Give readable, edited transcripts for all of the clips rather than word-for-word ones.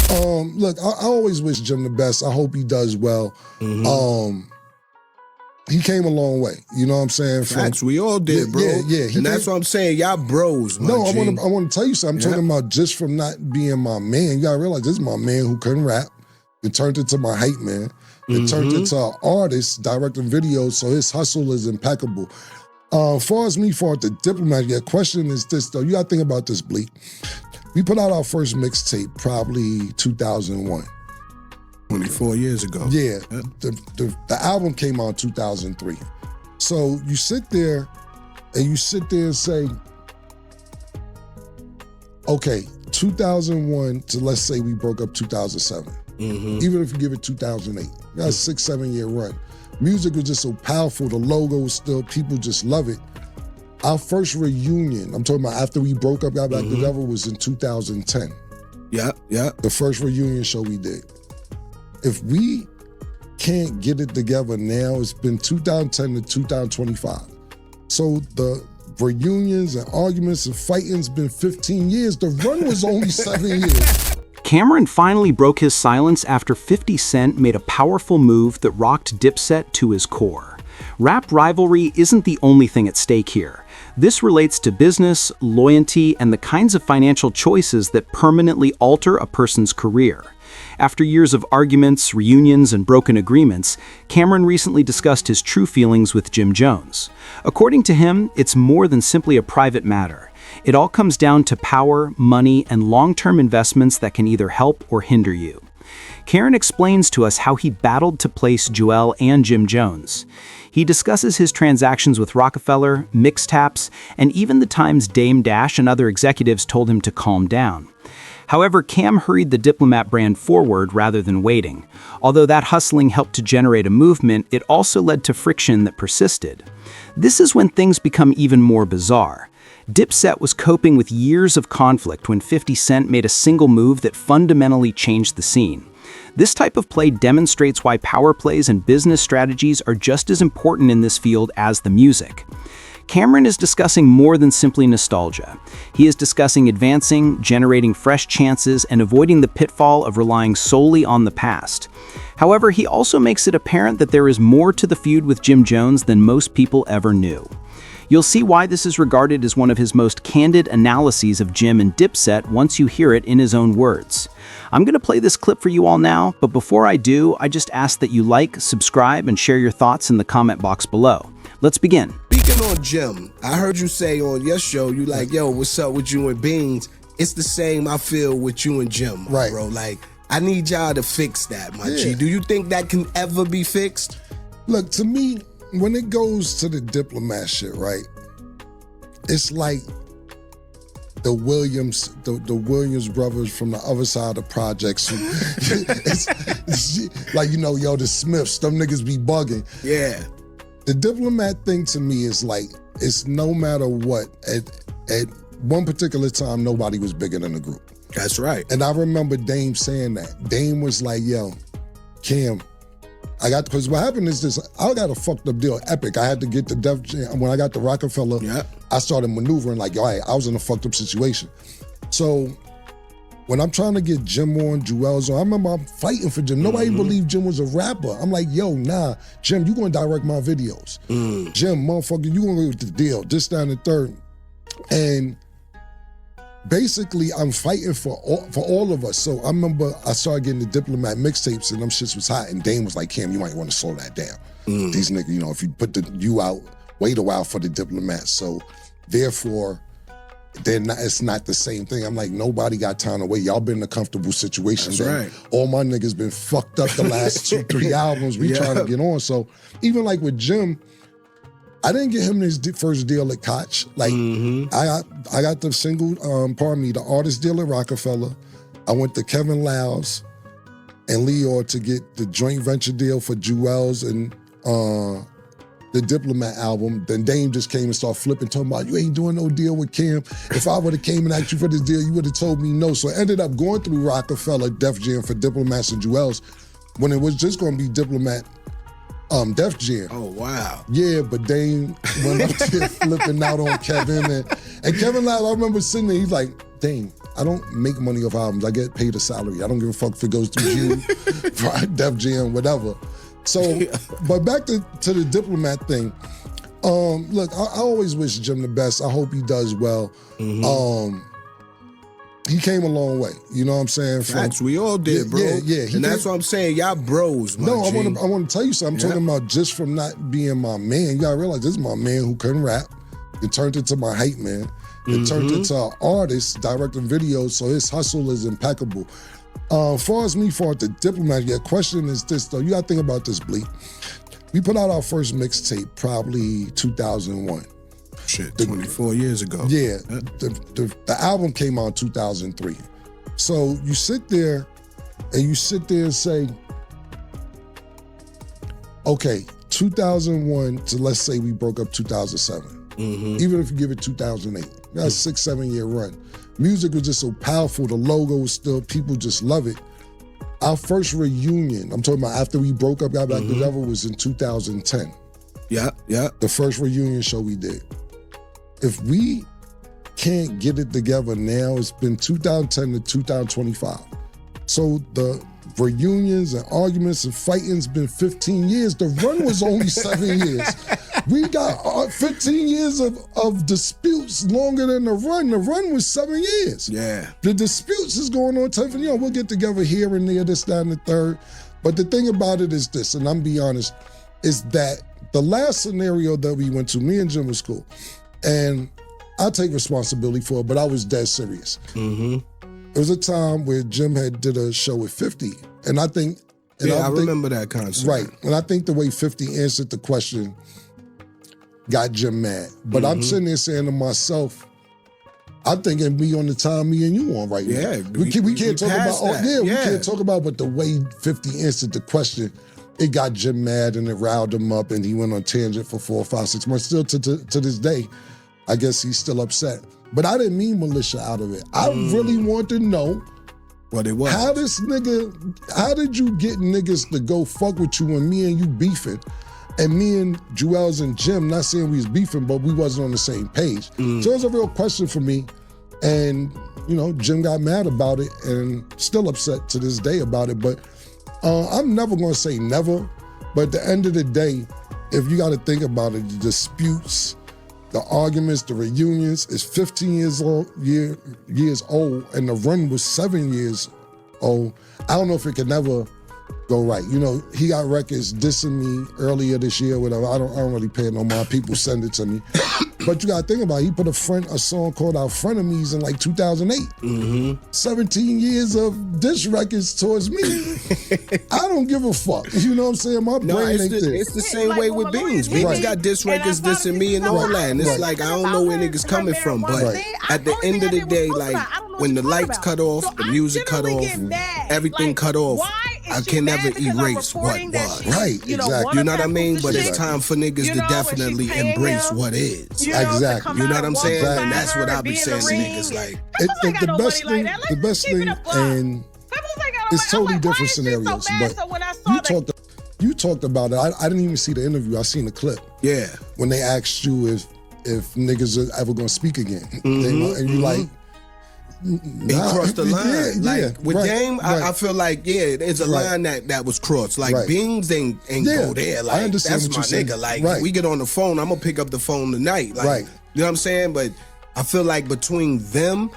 Look, I always wish Jim the best. I hope he does well. He came a long way. You know what I'm saying? Facts, we all did, bro. Yeah. And that's what I'm saying. Y'all bros, No, I want to tell you something. I'm talking about just from not being my man. You gotta realize this is my man who couldn't rap. It turned into my hype man. It turned into an artist directing videos, so his hustle is impeccable. Far as the Diplomat, your question is this though. You gotta think about this, Bleak. We put out our first mixtape probably 2001. 24 years ago. Yeah, the album came out in 2003. So you sit there and say, okay, 2001 to let's say we broke up 2007. Even if you give it 2008, that's a 6-7 year run. Music was just so powerful. The logo was still, people just love it. Our first reunion, I'm talking about after we broke up, got back together, was in 2010. Yeah. The first reunion show we did. If we can't get it together now, it's been 2010 to 2025. So the reunions and arguments and fighting's been 15 years. The run was only 7 years. Cameron finally broke his silence after 50 Cent made a powerful move that rocked Dipset to his core. Rap rivalry isn't the only thing at stake here. This relates to business, loyalty, and the kinds of financial choices that permanently alter a person's career. After years of arguments, reunions, and broken agreements, Cameron recently discussed his true feelings with Jim Jones. According to him, it's more than simply a private matter. It all comes down to power, money, and long-term investments that can either help or hinder you. Cameron explains to us how he battled to place Jewel and Jim Jones. He discusses his transactions with Rockefeller, mixtapes, and even the times Dame Dash and other executives told him to calm down. However, Cam hurried the Diplomat brand forward rather than waiting. Although that hustling helped to generate a movement, it also led to friction that persisted. This is when things become even more bizarre. Dipset was coping with years of conflict when 50 Cent made a single move that fundamentally changed the scene. This type of play demonstrates why power plays and business strategies are just as important in this field as the music. Cameron is discussing more than simply nostalgia. He is discussing advancing, generating fresh chances, and avoiding the pitfall of relying solely on the past. However, he also makes it apparent that there is more to the feud with Jim Jones than most people ever knew. You'll see why this is regarded as one of his most candid analyses of Jim and Dipset once you hear it in his own words. I'm going to play this clip for you all now, but before I do, I just ask that you like, subscribe, and share your thoughts in the comment box below. Let's begin. Speaking on Jim, I heard you say on your show, you like, yo, what's up with you and Beans? It's the same I feel with you and Jim, right, bro. Like, I need y'all to fix that, my G. Do you think that can ever be fixed? Look, to me, when it goes to the Diplomat shit, right, it's like the Williams brothers from the other side of the projects. It's like, you know, yo, the Smiths, them niggas be bugging. Yeah. The Diplomat thing to me is like, it's no matter what, at one particular time, nobody was bigger than the group. That's right. And I remember Dame saying that. Dame was like, yo, Cam, because what happened is this, I got a fucked up deal, Epic. I had to get the Def Jam. When I got the Rockefeller, I started maneuvering like, yo, I was in a fucked up situation. So when I'm trying to get Jim on, Jewel's on, I remember I'm fighting for Jim. Nobody believed Jim was a rapper. I'm like, yo, nah, Jim, you gonna direct my videos. Jim, motherfucker, you gonna go with the deal, this, that, and the third. And basically, I'm fighting for all of us. So I remember I started getting the Diplomat mixtapes and them shits was hot. And Dame was like, Cam, you might want to slow that down. These niggas, you know, if you put the you out, wait a while for the Diplomat. So therefore, it's not the same thing. I'm like, nobody got time to wait. Y'all been in a comfortable situation. That's right. All my niggas been fucked up the last 2-3 albums. We trying to get on. So even like with Jim, I didn't get him his first deal at Koch. Like, I got the single, the artist deal at Rockefeller. I went to Kevin Lyles and Leor to get the joint venture deal for Jewel's and the Diplomat album. Then Dame just came and started flipping, talking about, you ain't doing no deal with Cam. If I would have came and asked you for this deal, you would have told me no. So I ended up going through Rockefeller, Def Jam for Diplomats and Jewel's when it was just gonna be Diplomat, Def Jam. Oh, wow. Yeah, but Dame went up there flipping out on Kevin. And Kevin Lyle, I remember sitting there, he's like, Dame, I don't make money off albums. I get paid a salary. I don't give a fuck if it goes through you, Def Jam, whatever. So, but back to the Diplomat thing. Look, I always wish Jim the best. I hope he does well. He came a long way. You know what I'm saying? Facts, we all did, bro. Yeah. And that's what I'm saying. Y'all bros, my No, G. I want to tell you something. I'm talking about just from not being my man. You gotta realize this is my man who couldn't rap. It turned into my hype man. It turned into an artist directing videos, so his hustle is impeccable. As far as me, for the Diplomat, your question is this though. You gotta think about this, Bleak. We put out our first mixtape probably 2001. Shit, 24 years ago. Yeah, the album came out in 2003. So you sit there and say, okay, 2001 to let's say we broke up 2007. Even if you give it 2008, that's a 6-7 year run. Music was just so powerful. The logo was still, people just love it. Our first reunion, I'm talking about after we broke up, got back together, was in 2010. Yeah. The first reunion show we did. If we can't get it together now, it's been 2010 to 2025. So the reunions and arguments and fighting's been 15 years. The run was only 7 years. We got 15 years of disputes longer than the run. The run was 7 years. Yeah. The disputes is going on 10, we'll get together here and there, this, that, and the third. But the thing about it is this, and I'm be honest, is that the last scenario that we went to, me and Jim was cool. And I take responsibility for it, but I was dead serious. It was a time where Jim had did a show with 50. And I think... I remember that concept. Right. And I think the way 50 answered the question got Jim mad. But I'm sitting there saying to myself, I think it'd be on the time me and you on right now. Yeah. We can't talk about... that. we can't talk about, but the way 50 answered the question, it got Jim mad and it riled him up and he went on tangent for 4, 5, 6 months. Still to this day, I guess he's still upset. But I didn't mean militia out of it. I really want to know what it was. how did you get niggas to go fuck with you when me and you beefing? And me and Jewels and Jim, not saying we was beefing, but we wasn't on the same page. So it was a real question for me. And, Jim got mad about it and still upset to this day about it. But I'm never gonna say never, but at the end of the day, if you gotta think about it, the disputes, the arguments, the reunions, is 15 years old, and the run was 7 years old. I don't know if it could never go right. He got records dissing me earlier this year, whatever. I don't really pay no mind. People send it to me. But you gotta think about it. He put a song called Our Frenemies in like 2008. 17 years of diss records towards me. I don't give a fuck. You know what I'm saying? My brain ain't there. It's the same way with Beans. Beans got diss records dissing me and all that. And it's like, I don't know where niggas coming from. But at the end of the day, like, when the lights cut off, the music cut off, everything cut off, I can never erase what was. Right, exactly. You know what I mean? But it's time for niggas to definitely embrace what is. Exactly. You know what I'm saying? Exactly. And that's what I be saying to niggas. Like, the best thing, and it's totally different scenarios. But you talked about it. I didn't even see the interview. I seen the clip. Yeah. When they asked you if niggas are ever gonna speak again, and you like. He crossed the line. With Dame, I feel like, it's a line that was crossed. Like, Beans ain't go there. Like, I understand that's what my you're nigga. saying. Like, we get on the phone, I'm gonna pick up the phone tonight. Like, you know what I'm saying? But I feel like between them,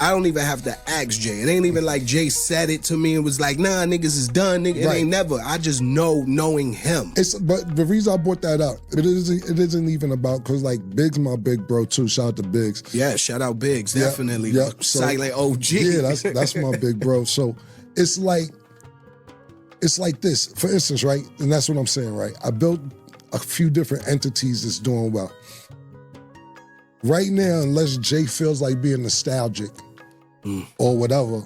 I don't even have to ask Jay. It ain't even like Jay said it to me and was like, nah, niggas is done. Nigga. It ain't never. I just knowing him. But the reason I brought that up, it isn't even about, because like Biggs my big bro too. Shout out to Biggs. Yeah, shout out Biggs, definitely. Yep. So, silent OG. Yeah, that's my big bro. So it's like this, for instance, right? And that's what I'm saying, right? I built a few different entities that's doing well. Right now, unless Jay feels like being nostalgic or whatever,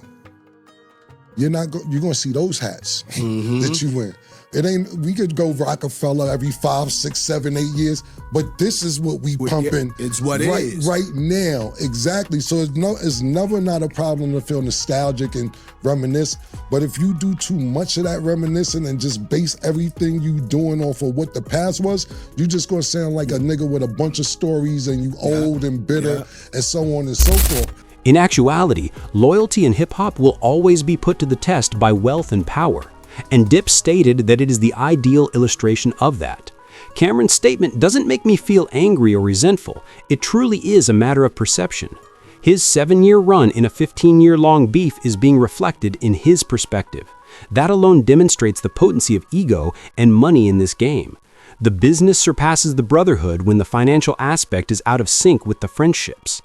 you're gonna see those hats that you wear. It ain't, we could go Rockefeller every 5, 6, 7, 8 years, but this is what we pumping. It's what it is. Right now, exactly. So it's never not a problem to feel nostalgic and reminisce, but if you do too much of that reminiscing and just base everything you doing off of what the past was, you just gonna sound like a nigga with a bunch of stories and you old and bitter and so on and so forth. In actuality, loyalty in hip-hop will always be put to the test by wealth and power, and Dip stated that it is the ideal illustration of that. Cameron's statement doesn't make me feel angry or resentful. It truly is a matter of perception. His 7-year run in a 15-year-long beef is being reflected in his perspective. That alone demonstrates the potency of ego and money in this game. The business surpasses the brotherhood when the financial aspect is out of sync with the friendships.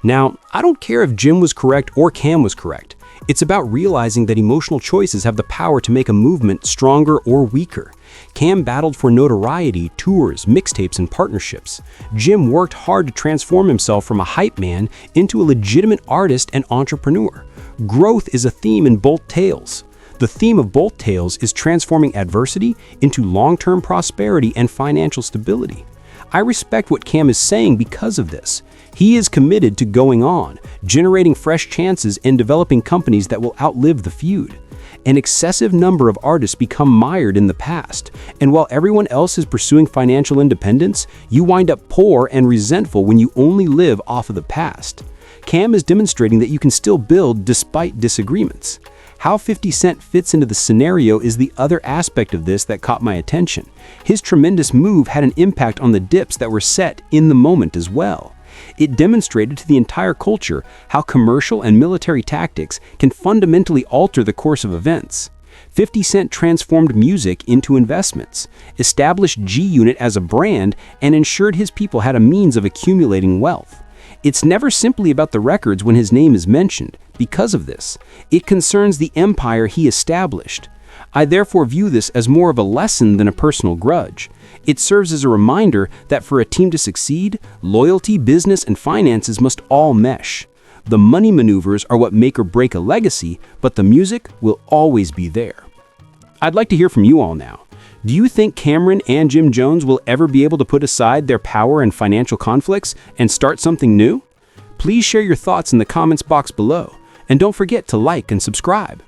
Now, I don't care if Jim was correct or Cam was correct. It's about realizing that emotional choices have the power to make a movement stronger or weaker. Cam battled for notoriety, tours, mixtapes, and partnerships. Jim worked hard to transform himself from a hype man into a legitimate artist and entrepreneur. Growth is a theme in both tales. The theme of both tales is transforming adversity into long-term prosperity and financial stability. I respect what Cam is saying because of this. He is committed to going on, generating fresh chances and developing companies that will outlive the feud. An excessive number of artists become mired in the past, and while everyone else is pursuing financial independence, you wind up poor and resentful when you only live off of the past. Cam is demonstrating that you can still build despite disagreements. How 50 Cent fits into the scenario is the other aspect of this that caught my attention. His tremendous move had an impact on the dips that were set in the moment as well. It demonstrated to the entire culture how commercial and military tactics can fundamentally alter the course of events. 50 Cent transformed music into investments, established G-Unit as a brand, and ensured his people had a means of accumulating wealth. It's never simply about the records when his name is mentioned. Because of this, it concerns the empire he established. I therefore view this as more of a lesson than a personal grudge. It serves as a reminder that for a team to succeed, loyalty, business, and finances must all mesh. The money maneuvers are what make or break a legacy, but the music will always be there. I'd like to hear from you all now. Do you think Cameron and Jim Jones will ever be able to put aside their power and financial conflicts and start something new? Please share your thoughts in the comments box below, and don't forget to like and subscribe.